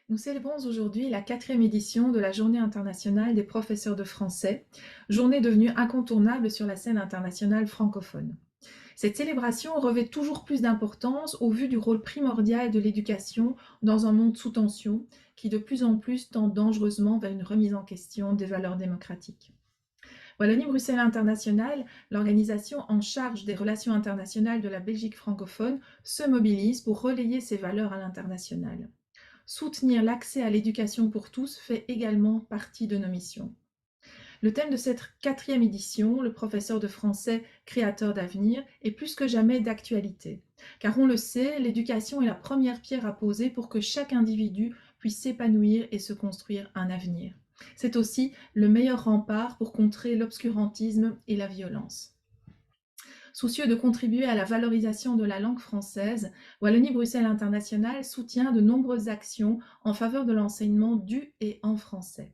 Nous célébrons aujourd'hui la quatrième édition de la Journée internationale des professeurs de français, journée devenue incontournable sur la scène internationale francophone. Cette célébration revêt toujours plus d'importance au vu du rôle primordial de l'éducation dans un monde sous tension qui de plus en plus tend dangereusement vers une remise en question des valeurs démocratiques. Wallonie-Bruxelles International, l'organisation en charge des relations internationales de la Belgique francophone, se mobilise pour relayer ces valeurs à l'international. Soutenir l'accès à l'éducation pour tous fait également partie de nos missions. Le thème de cette quatrième édition, le professeur de français créateur d'avenir, est plus que jamais d'actualité. Car on le sait, l'éducation est la première pierre à poser pour que chaque individu puisse s'épanouir et se construire un avenir. C'est aussi le meilleur rempart pour contrer l'obscurantisme et la violence. Soucieux de contribuer à la valorisation de la langue française, Wallonie-Bruxelles International soutient de nombreuses actions en faveur de l'enseignement du et en français.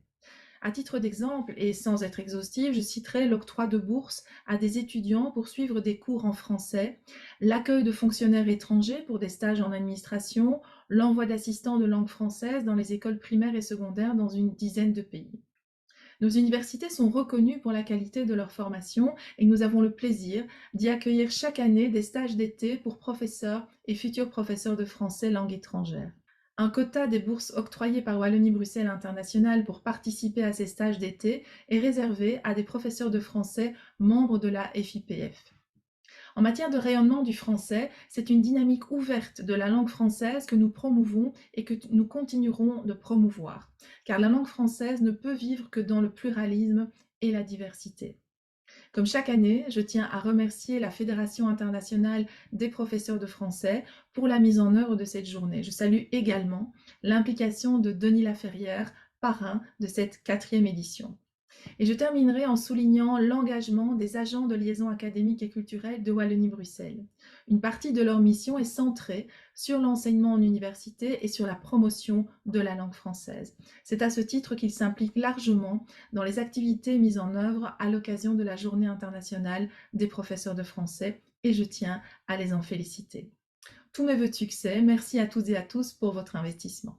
À titre d'exemple, et sans être exhaustive, je citerai l'octroi de bourses à des étudiants pour suivre des cours en français, l'accueil de fonctionnaires étrangers pour des stages en administration, l'envoi d'assistants de langue française dans les écoles primaires et secondaires dans une dizaine de pays. Nos universités sont reconnues pour la qualité de leur formation et nous avons le plaisir d'y accueillir chaque année des stages d'été pour professeurs et futurs professeurs de français langue étrangère. Un quota des bourses octroyées par Wallonie-Bruxelles International pour participer à ces stages d'été est réservé à des professeurs de français membres de la FIPF. En matière de rayonnement du français, c'est une dynamique ouverte de la langue française que nous promouvons et que nous continuerons de promouvoir, car la langue française ne peut vivre que dans le pluralisme et la diversité. Comme chaque année, je tiens à remercier la Fédération internationale des professeurs de français pour la mise en œuvre de cette journée. Je salue également l'implication de Denis Laferrière, parrain de cette quatrième édition. Et je terminerai en soulignant l'engagement des agents de liaison académique et culturelle de Wallonie-Bruxelles. Une partie de leur mission est centrée sur l'enseignement en université et sur la promotion de la langue française. C'est à ce titre qu'ils s'impliquent largement dans les activités mises en œuvre à l'occasion de la Journée internationale des professeurs de français et je tiens à les en féliciter. Tous mes vœux de succès, merci à toutes et à tous pour votre investissement.